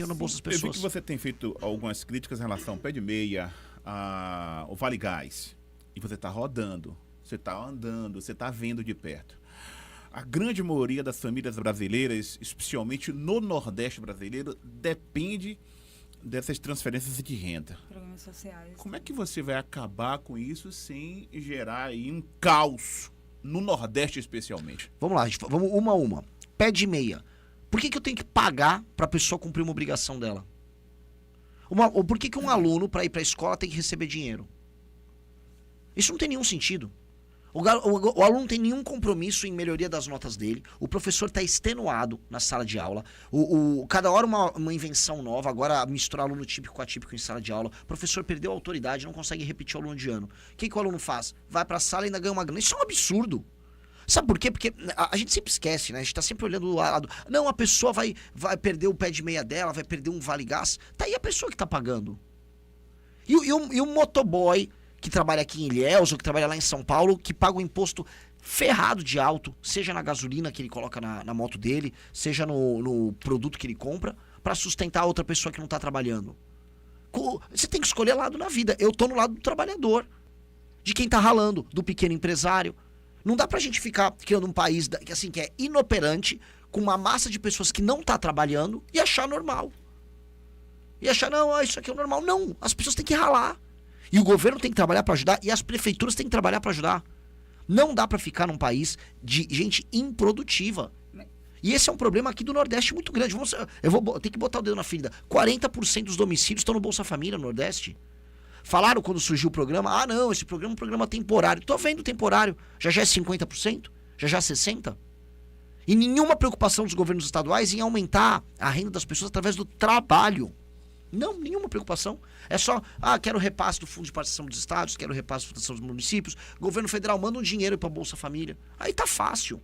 Eu no bolso das Eu vi pessoas. que você tem feito algumas críticas em relação ao pé de meia, ao Vale Gás. E você está rodando, você está andando, você está vendo de perto. A grande maioria das famílias brasileiras, especialmente no Nordeste brasileiro, depende dessas transferências de renda. Programas sociais. Como é que você vai acabar com isso sem gerar aí um caos no Nordeste especialmente? Vamos lá, gente, vamos uma a uma. Pé de meia. Por que eu tenho que pagar para a pessoa cumprir uma obrigação dela? Ou por que um aluno, para ir para a escola, tem que receber dinheiro? Isso não tem nenhum sentido. O aluno não tem nenhum compromisso em melhoria das notas dele. O professor está extenuado na sala de aula. Cada hora uma invenção nova. Agora misturar aluno típico com atípico em sala de aula. O professor perdeu a autoridade, não consegue repetir o aluno de ano. O que o aluno faz? Vai para a sala e ainda ganha uma grana. Isso é um absurdo. Sabe por quê? Porque a gente sempre esquece, né? A gente tá sempre olhando do lado. Não, a pessoa vai perder o pé de meia dela, vai perder um vale gás. Tá aí a pessoa que tá pagando. E o motoboy que trabalha aqui em Ilhéus, ou que trabalha lá em São Paulo, que paga um imposto ferrado de alto, seja na gasolina que ele coloca na moto dele, seja no produto que ele compra, para sustentar a outra pessoa que não tá trabalhando. Você tem que escolher lado na vida. Eu tô no lado do trabalhador, de quem tá ralando, do pequeno empresário. Não dá pra gente ficar criando um país que é inoperante, com uma massa de pessoas que não tá trabalhando e achar normal. E achar, não, isso aqui é o normal. Não, as pessoas têm que ralar. E o governo tem que trabalhar para ajudar e as prefeituras têm que trabalhar para ajudar. Não dá para ficar num país de gente improdutiva. E esse é um problema aqui do Nordeste muito grande. Eu vou ter que botar o dedo na ferida. 40% dos domicílios estão no Bolsa Família no Nordeste. Falaram quando surgiu o programa, não, esse programa é um programa temporário. Tô vendo temporário. Já é 50%? Já é 60%? E nenhuma preocupação dos governos estaduais em aumentar a renda das pessoas através do trabalho. Não, nenhuma preocupação. É só, quero repasse do Fundo de Participação dos Estados, quero repasse da Fundação dos Municípios. Governo federal manda um dinheiro para Bolsa Família. Aí tá fácil.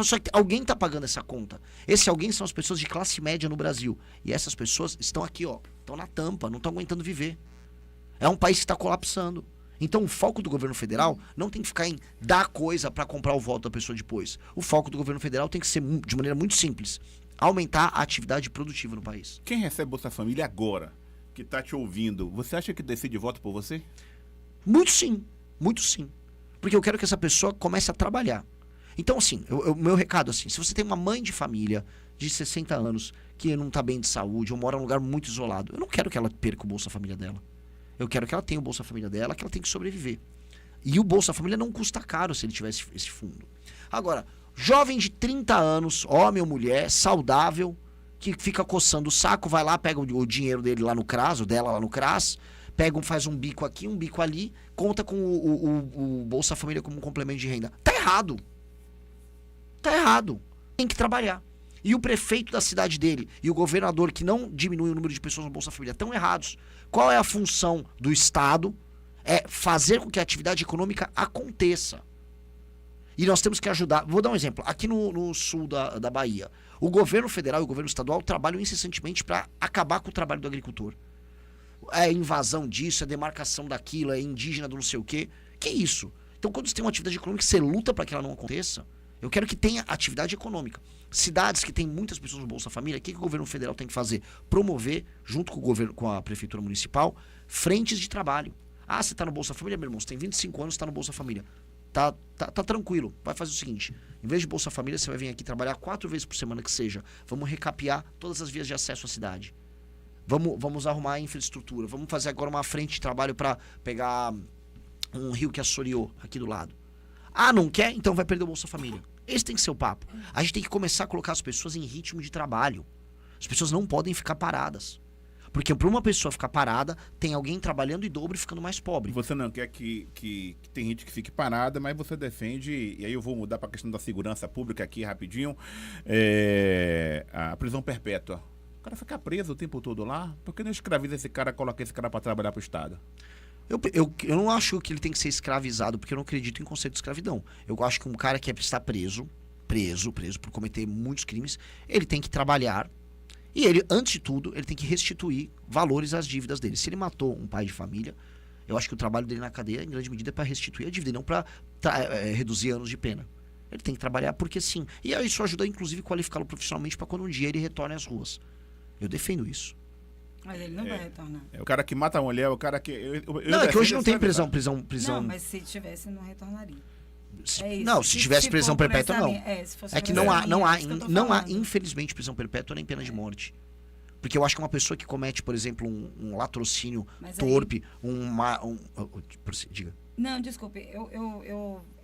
Só que alguém tá pagando essa conta. Esse alguém são as pessoas de classe média no Brasil. E essas pessoas estão aqui, estão na tampa, não estão aguentando viver. É um país que está colapsando. Então o foco do governo federal não tem que ficar em dar coisa para comprar o voto da pessoa depois. O foco do governo federal tem que ser de maneira muito simples. Aumentar a atividade produtiva no país. Quem recebe Bolsa Família agora, que está te ouvindo, você acha que decide voto por você? Muito sim, muito sim. Porque eu quero que essa pessoa comece a trabalhar. Então assim, o meu recado assim, se você tem uma mãe de família de 60 anos que não está bem de saúde ou mora num lugar muito isolado, eu não quero que ela perca o Bolsa Família dela. Eu quero que ela tenha o Bolsa Família dela, que ela tem que sobreviver. E o Bolsa Família não custa caro se ele tivesse esse fundo. Agora, jovem de 30 anos, homem ou mulher, saudável, que fica coçando o saco, vai lá, pega o dinheiro dele lá no CRAS, o dela lá no CRAS, faz um bico aqui, um bico ali, conta com o Bolsa Família como um complemento de renda. Tá errado. Tá errado. Tem que trabalhar. E o prefeito da cidade dele e o governador que não diminui o número de pessoas no Bolsa Família estão errados. Qual é a função do Estado? É fazer com que a atividade econômica aconteça. E nós temos que ajudar. Vou dar um exemplo. Aqui no sul da Bahia, o governo federal e o governo estadual trabalham incessantemente para acabar com o trabalho do agricultor. É invasão disso, é demarcação daquilo, é indígena do não sei o quê. Que isso? Então, quando você tem uma atividade econômica, você luta para que ela não aconteça. Eu quero que tenha atividade econômica. Cidades que têm muitas pessoas no Bolsa Família, o que o governo federal tem que fazer? Promover, junto com o governo, com a prefeitura municipal, frentes de trabalho. Você está no Bolsa Família, meu irmão, você tem 25 anos, está no Bolsa Família. Tá tranquilo. Vai fazer o seguinte, em vez de Bolsa Família, você vai vir aqui trabalhar 4 vezes por semana que seja. Vamos recapear todas as vias de acesso à cidade. Vamos arrumar a infraestrutura. Vamos fazer agora uma frente de trabalho para pegar um rio que assoreou aqui do lado. Não quer? Então vai perder o Bolsa Família. Esse tem que ser o papo. A gente tem que começar a colocar as pessoas em ritmo de trabalho. As pessoas não podem ficar paradas. Porque para uma pessoa ficar parada, tem alguém trabalhando em dobro e ficando mais pobre. Você não quer que tem gente que fique parada, mas você defende, e aí eu vou mudar para a questão da segurança pública aqui rapidinho, a prisão perpétua. O cara ficar preso o tempo todo lá, por que não escraviza esse cara, coloca esse cara para trabalhar para o Estado? Eu não acho que ele tem que ser escravizado, porque eu não acredito em conceito de escravidão. Eu acho que um cara que está preso por cometer muitos crimes, ele tem que trabalhar e ele, antes de tudo, ele tem que restituir valores às dívidas dele. Se ele matou um pai de família, eu acho que o trabalho dele na cadeia, em grande medida, é para restituir a dívida e não para reduzir anos de pena. Ele tem que trabalhar porque sim. E isso ajuda, inclusive, a qualificá-lo profissionalmente para quando um dia ele retorne às ruas. Eu defendo isso. Mas ele não vai retornar. É o cara que mata a mulher, o cara que... Não, é que hoje não tem prisão. Não, mas se tivesse, não retornaria. É isso. Não, se tivesse prisão for por perpétua, essa não. linha- se fosse É que por não essa há, linha, não há, falando. infelizmente, prisão perpétua nem pena de morte. Porque eu acho que uma pessoa que comete, por exemplo, um latrocínio Mas torpe, diga. Não, desculpe,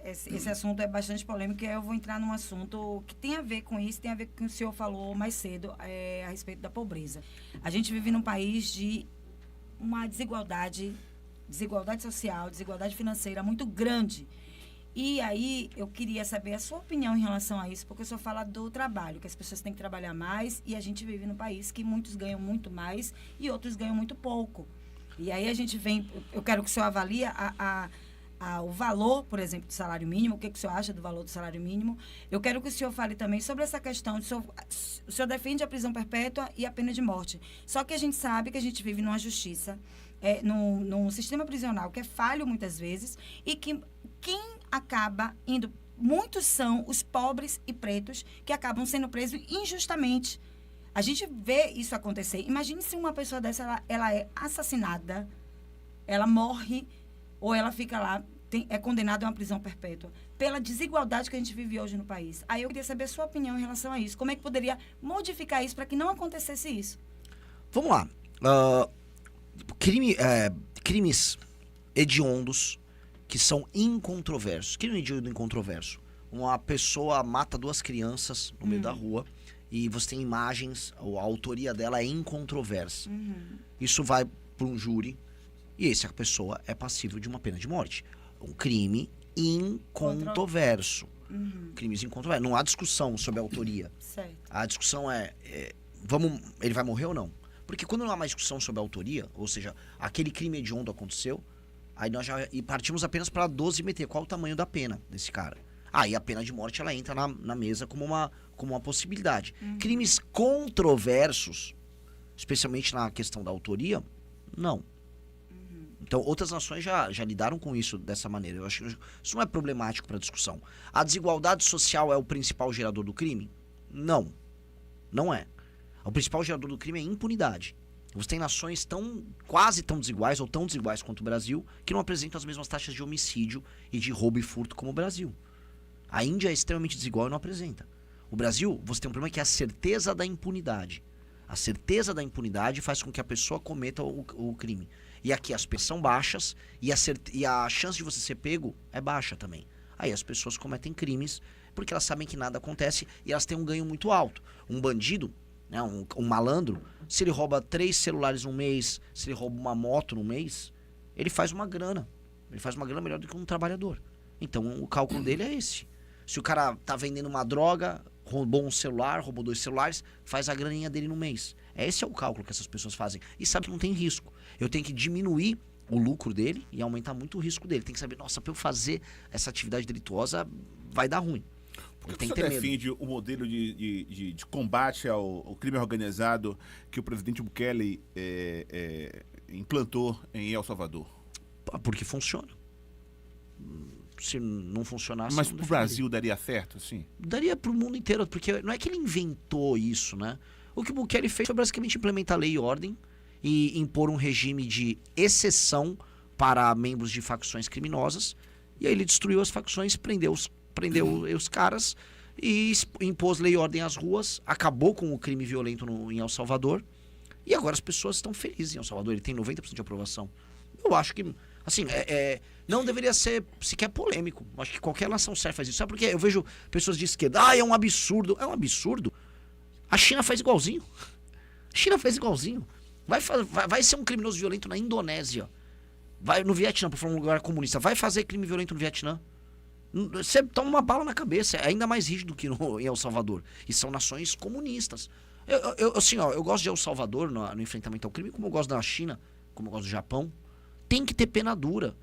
esse assunto é bastante polêmico e eu vou entrar num assunto que tem a ver com isso, tem a ver com o que o senhor falou mais cedo a respeito da pobreza. A gente vive num país de uma desigualdade social, desigualdade financeira muito grande. E aí, eu queria saber a sua opinião em relação a isso, porque o senhor fala do trabalho, que as pessoas têm que trabalhar mais, e a gente vive num país que muitos ganham muito mais e outros ganham muito pouco. E aí a gente vem, eu quero que o senhor avalie o valor, por exemplo, do salário mínimo, o que o senhor acha do valor do salário mínimo. Eu quero que o senhor fale também sobre essa questão, o senhor defende a prisão perpétua e a pena de morte. Só que a gente sabe que a gente vive numa justiça, num sistema prisional que é falho muitas vezes, e que quem acaba indo, muitos são os pobres e pretos que acabam sendo presos injustamente. A gente vê isso acontecer. Imagine se uma pessoa dessa, ela é assassinada, ela morre, ou ela fica lá, é condenada a uma prisão perpétua, pela desigualdade que a gente vive hoje no país. Aí eu queria saber a sua opinião em relação a isso. Como é que poderia modificar isso para que não acontecesse isso? Vamos lá. Crimes hediondos que são incontroversos. Crime hediondo incontroverso. Uma pessoa mata 2 crianças no meio da rua e você tem imagens, a autoria dela é incontroversa. Isso vai para um júri e essa pessoa é passível de uma pena de morte. Um crime incontroverso. Crimes incontroversos. Não há discussão sobre a autoria. Certo. A discussão ele vai morrer ou não? Porque quando não há mais discussão sobre a autoria, ou seja, aquele crime hediondo aconteceu, aí nós já partimos apenas para dosimetria. Qual o tamanho da pena desse cara? Aí a pena de morte ela entra na mesa como uma possibilidade. Crimes controversos, especialmente na questão da autoria, não. Então, outras nações já lidaram com isso dessa maneira. Eu acho que isso não é problemático para discussão. A desigualdade social é o principal gerador do crime? Não. Não é. O principal gerador do crime é a impunidade. Você tem nações quase tão desiguais ou tão desiguais quanto o Brasil que não apresentam as mesmas taxas de homicídio e de roubo e furto como o Brasil. A Índia é extremamente desigual e não apresenta. O Brasil, você tem um problema que é a certeza da impunidade. A certeza da impunidade faz com que a pessoa cometa o crime. E aqui as penas são baixas e a chance de você ser pego é baixa também. Aí as pessoas cometem crimes porque elas sabem que nada acontece e elas têm um ganho muito alto. Um bandido, né, um malandro, se ele rouba 3 celulares no mês, se ele rouba uma moto no mês, ele faz uma grana. Ele faz uma grana melhor do que um trabalhador. Então o cálculo dele é esse. Se o cara tá vendendo uma droga, roubou um celular, roubou 2 celulares, faz a graninha dele no mês. Esse é o cálculo que essas pessoas fazem. E sabe que não tem risco. Eu tenho que diminuir o lucro dele e aumentar muito o risco dele. Tem que saber, nossa, para eu fazer essa atividade delituosa, vai dar ruim. Por que você defende o modelo de combate ao crime organizado que o presidente Bukele implantou em El Salvador? Porque funciona. Se não funcionasse... Mas pro Brasil daria certo, sim? Daria pro mundo inteiro, porque não é que ele inventou isso, né? O que o Bukele fez foi basicamente implementar lei e ordem e impor um regime de exceção para membros de facções criminosas. E aí ele destruiu as facções, prendeu os caras e impôs lei e ordem às ruas, acabou com o crime violento em El Salvador. E agora as pessoas estão felizes em El Salvador, ele tem 90% de aprovação. Eu acho que, assim, não deveria ser sequer polêmico. Eu acho que qualquer nação séria faz isso. Sabe por quê? Eu vejo pessoas de esquerda, é um absurdo. É um absurdo. A China faz igualzinho. A China faz igualzinho. Vai ser um criminoso violento na Indonésia. Vai no Vietnã, por falar um lugar comunista. Vai fazer crime violento no Vietnã. Você toma uma bala na cabeça. É ainda mais rígido que em El Salvador. E são nações comunistas. Eu gosto de El Salvador no enfrentamento ao crime, como eu gosto da China, como eu gosto do Japão. Tem que ter pena dura.